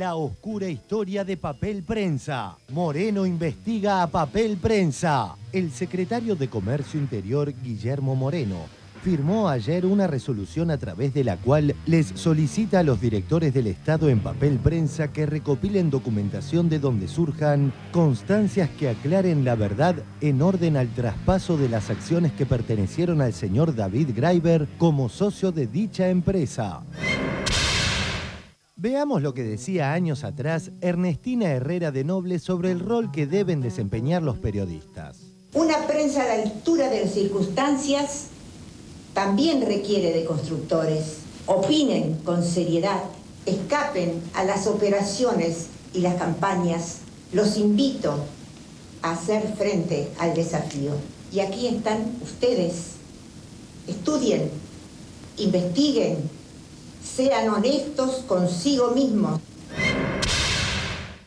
La oscura historia de Papel Prensa. Moreno investiga a Papel Prensa. El secretario de Comercio Interior, Guillermo Moreno, firmó ayer una resolución a través de la cual les solicita a los directores del Estado en Papel Prensa que recopilen documentación de donde surjan constancias que aclaren la verdad en orden al traspaso de las acciones que pertenecieron al señor David Graeber como socio de dicha empresa. Veamos lo que decía años atrás Ernestina Herrera de Noble sobre el rol que deben desempeñar los periodistas. Una prensa a la altura de las circunstancias también requiere de constructores. Opinen con seriedad, escapen a las operaciones y las campañas. Los invito a hacer frente al desafío. Y aquí están ustedes. Estudien, investiguen, sean honestos consigo mismos.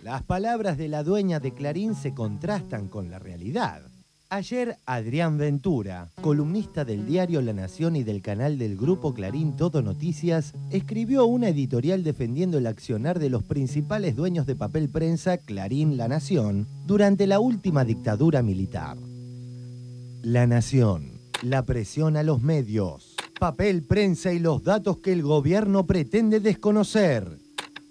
Las palabras de la dueña de Clarín se contrastan con la realidad. Ayer, Adrián Ventura, columnista del diario La Nación y del canal del Grupo Clarín Todo Noticias, escribió una editorial defendiendo el accionar de los principales dueños de Papel Prensa, Clarín, La Nación, durante la última dictadura militar. La Nación, la presión a los medios, Papel Prensa y los datos que el gobierno pretende desconocer.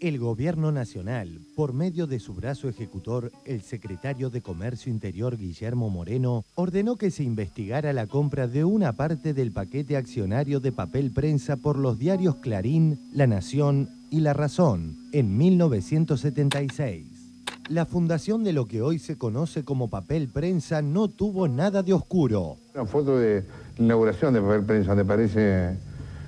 El gobierno nacional, por medio de su brazo ejecutor, el secretario de Comercio Interior Guillermo Moreno, ordenó que se investigara la compra de una parte del paquete accionario de Papel Prensa por los diarios Clarín, La Nación y La Razón, en 1976. La fundación de lo que hoy se conoce como Papel Prensa no tuvo nada de oscuro. Una foto de la inauguración de Papel Prensa, donde aparece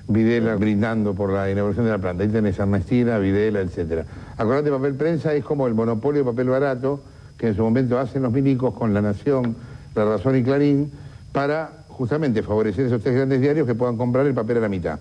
Videla brindando por la inauguración de la planta. Ahí tenés a Ernestina, Videla, etc. Acordate, Papel Prensa es como el monopolio de papel barato que en su momento hacen los milicos con La Nación, La Razón y Clarín para justamente favorecer esos tres grandes diarios que puedan comprar el papel a la mitad.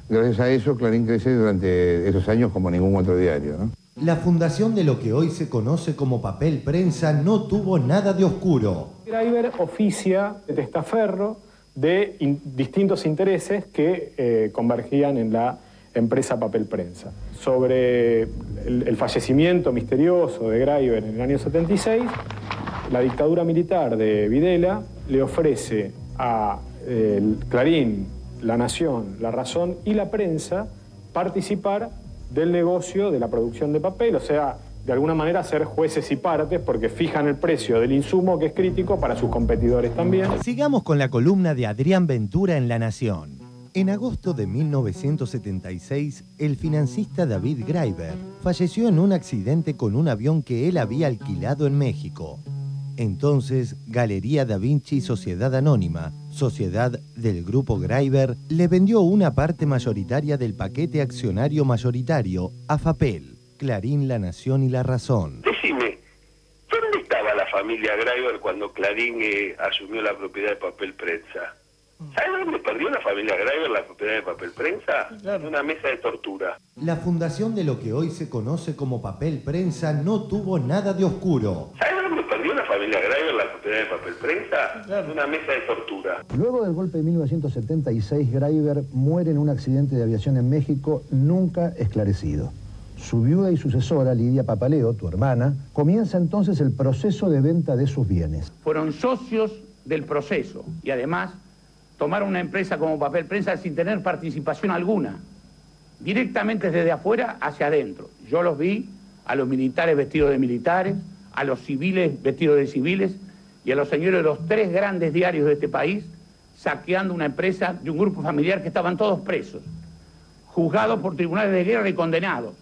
Gracias a eso, Clarín crece durante esos años como ningún otro diario, ¿no? La fundación de lo que hoy se conoce como Papel Prensa no tuvo nada de oscuro. Graeber oficia de testaferro de distintos intereses que convergían en la empresa Papel Prensa. Sobre el fallecimiento misterioso de Graeber en el año 76, la dictadura militar de Videla le ofrece a Clarín, La Nación, La Razón y La Prensa participar del negocio de la producción de papel, o sea, de alguna manera ser jueces y partes porque fijan el precio del insumo que es crítico para sus competidores también. Sigamos con la columna de Adrián Ventura en La Nación. En agosto de 1976, el financista David Graeber falleció en un accidente con un avión que él había alquilado en México. Entonces, Galería Da Vinci Sociedad Anónima, sociedad del Grupo Graeber, le vendió una parte mayoritaria del paquete accionario mayoritario a Fapel, Clarín, La Nación y La Razón. Decime, ¿dónde estaba la familia Graeber cuando Clarín asumió la propiedad de Papel Prensa? ¿Sabes dónde perdió la familia Graeber la propiedad de Papel Prensa? En una mesa de tortura. La fundación de lo que hoy se conoce como Papel Prensa no tuvo nada de oscuro. ¿Sabes dónde perdió la familia Graeber la propiedad de Papel Prensa? En una mesa de tortura. Luego del golpe de 1976, Graeber muere en un accidente de aviación en México nunca esclarecido. Su viuda y sucesora, Lidia Papaleo, tu hermana, comienza entonces el proceso de venta de sus bienes. Fueron socios del proceso y además tomaron una empresa como Papel Prensa sin tener participación alguna, directamente desde afuera hacia adentro. Yo los vi, a los militares vestidos de militares, a los civiles vestidos de civiles y a los señores de los tres grandes diarios de este país saqueando una empresa de un grupo familiar que estaban todos presos, juzgados por tribunales de guerra y condenados.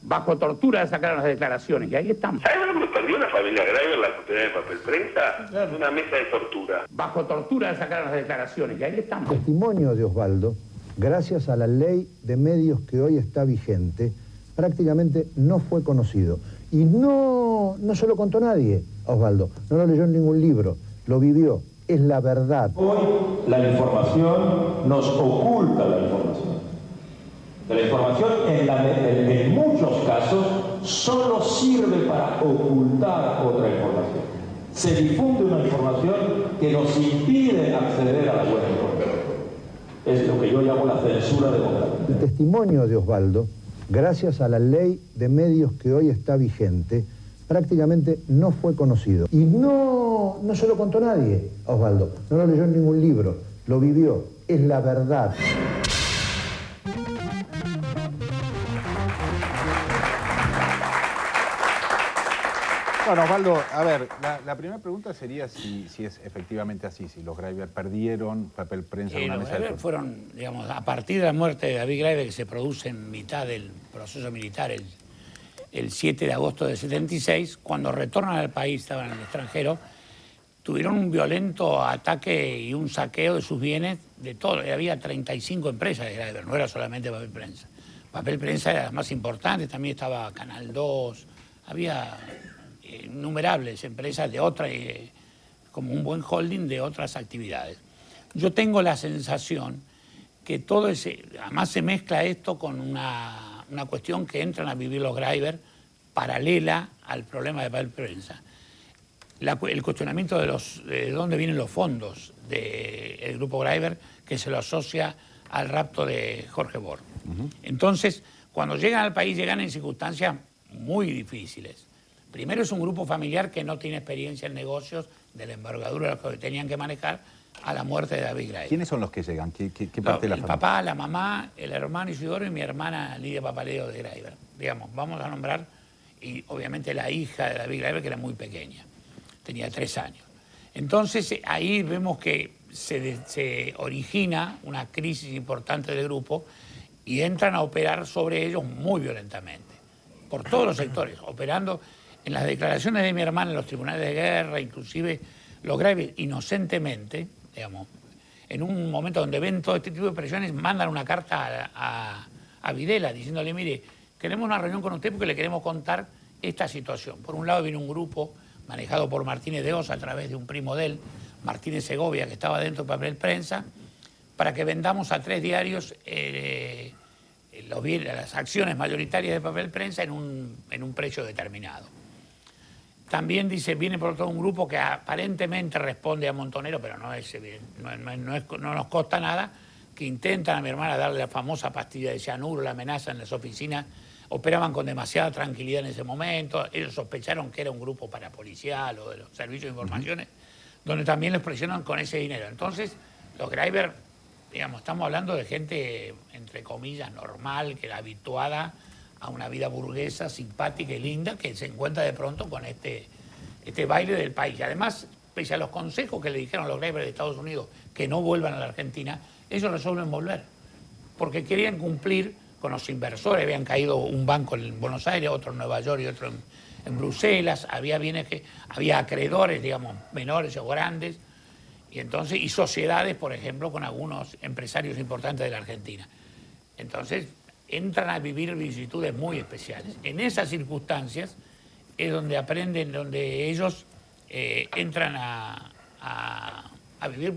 Bajo tortura sacaron las declaraciones y ahí estamos. ¿Sabes dónde perdió la familia Graeber la propiedad de Papel Prensa? En una mesa de tortura. Bajo tortura sacaron las declaraciones y ahí estamos. El testimonio de Osvaldo, gracias a la ley de medios que hoy está vigente, prácticamente no fue conocido. Y no se lo contó nadie a Osvaldo, no lo leyó en ningún libro, lo vivió, es la verdad. Hoy la información nos oculta la información. La información en muchos casos solo sirve para ocultar otra información. Se difunde una información que nos impide acceder a la buena información. Es lo que yo llamo la censura democrática. El testimonio de Osvaldo, gracias a la ley de medios que hoy está vigente, prácticamente no fue conocido. Y no se lo contó nadie, Osvaldo. No lo leyó en ningún libro, lo vivió. Es la verdad. Bueno, Osvaldo, a ver, la primera pregunta sería si es efectivamente así, si los Greiber perdieron papel prensa en una mesa de Greiber fueron, digamos, a partir de la muerte de David Greiber, que se produce en mitad del proceso militar, el 7 de agosto del 76, cuando retornan al país, estaban en el extranjero, tuvieron un violento ataque y un saqueo de sus bienes de todo. Había 35 empresas de Greiber, no era solamente papel prensa. Papel prensa era las más importantes, también estaba Canal 2, había innumerables empresas de otras, como un buen holding de otras actividades. Yo tengo la sensación que todo ese, además se mezcla esto con una cuestión que entran a vivir los Greiber paralela al problema de papel prensa. El cuestionamiento de dónde vienen los fondos del grupo Greiber, que se lo asocia al rapto de Jorge Borg. Entonces, cuando llegan al país, llegan en circunstancias muy difíciles. Primero, es un grupo familiar que no tiene experiencia en negocios, de la envergadura que tenían que manejar a la muerte de David Greiber. ¿Quiénes son los que llegan? ¿Qué parte de la familia? El papá, la mamá, el hermano Isidoro y mi hermana Lidia Papaleo de Greiber. Digamos, vamos a nombrar, y obviamente la hija de David Greiber, que era muy pequeña, tenía 3 años. Entonces, ahí vemos que se origina una crisis importante del grupo y entran a operar sobre ellos muy violentamente, por todos los sectores, operando. En las declaraciones de mi hermana en los tribunales de guerra, inclusive los Greiber inocentemente, digamos, en un momento donde ven todo este tipo de presiones, mandan una carta a Videla diciéndole, mire, queremos una reunión con usted porque le queremos contar esta situación. Por un lado viene un grupo manejado por Martínez de Oz a través de un primo de él, Martínez Segovia, que estaba dentro de papel prensa, para que vendamos a 3 diarios las acciones mayoritarias de papel prensa en un precio determinado. También dice, viene por otro un grupo que aparentemente responde a Montonero, pero no nos consta nada, que intentan a mi hermana darle la famosa pastilla de cianuro, la amenaza en las oficinas. Operaban con demasiada tranquilidad en ese momento. Ellos sospecharon que era un grupo parapolicial o de los servicios de informaciones, donde también les presionan con ese dinero. Entonces, los Greiber, digamos, estamos hablando de gente, entre comillas, normal, que era habituada a una vida burguesa, simpática y linda, que se encuentra de pronto con este baile del país. Y además, pese a los consejos que le dijeron los Greiber de Estados Unidos que no vuelvan a la Argentina, ellos resuelven volver, porque querían cumplir con los inversores. Habían caído un banco en Buenos Aires, otro en Nueva York y otro en Bruselas. Había bienes había acreedores, digamos, menores o grandes, y sociedades, por ejemplo, con algunos empresarios importantes de la Argentina. Entonces, entran a vivir vicisitudes muy especiales. En esas circunstancias es donde aprenden, donde ellos entran a vivir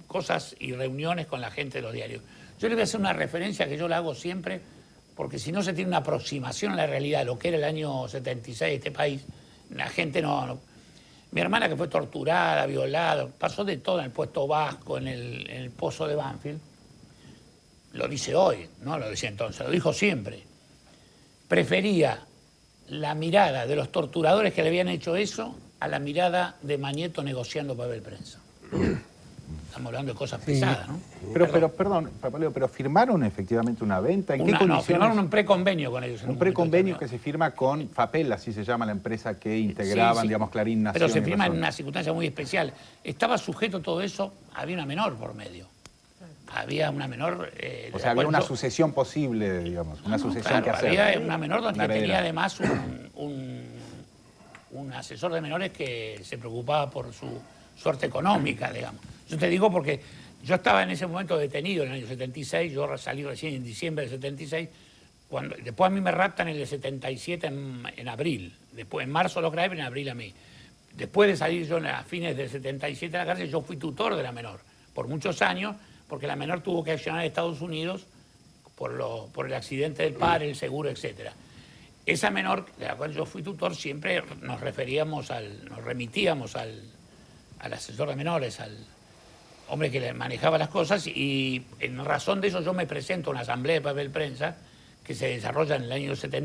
cosas y reuniones con la gente de los diarios. Yo le voy a hacer una referencia que yo la hago siempre, porque si no se tiene una aproximación a la realidad de lo que era el año 76 de este país, la gente no. Mi hermana, que fue torturada, violada, pasó de todo en el puesto vasco, en el pozo de Banfield, lo dice hoy, no lo decía entonces, lo dijo siempre. Prefería la mirada de los torturadores que le habían hecho eso a la mirada de Mañeto negociando papel prensa. Estamos hablando de cosas pesadas, ¿no? Perdón, Papaleo, pero ¿firmaron efectivamente una venta? ¿En qué condiciones? No, firmaron un preconvenio con ellos. Un preconvenio que se firma con Papel, así se llama la empresa que integraban, digamos, Clarín, Nación. Pero se firma en una circunstancia muy especial. Estaba sujeto todo eso, había una menor por medio. Había una menor... o sea, había una sucesión posible, digamos, una sucesión que hacer. Había una menor donde tenía además un asesor de menores que se preocupaba por su suerte económica, digamos. Yo te digo porque yo estaba en ese momento detenido en el año 76, yo salí recién en diciembre del 76, después a mí me raptan en el 77 en abril, después en marzo los Greiber, en abril a mí. Después de salir yo a fines del 77 de la cárcel, yo fui tutor de la menor por muchos años, porque la menor tuvo que accionar a Estados Unidos por el accidente del padre, el seguro, etc. Esa menor, de la cual yo fui tutor, siempre nos remitíamos al asesor de menores, al hombre que le manejaba las cosas, y en razón de eso yo me presento a una asamblea de papel prensa que se desarrollan en el año 70.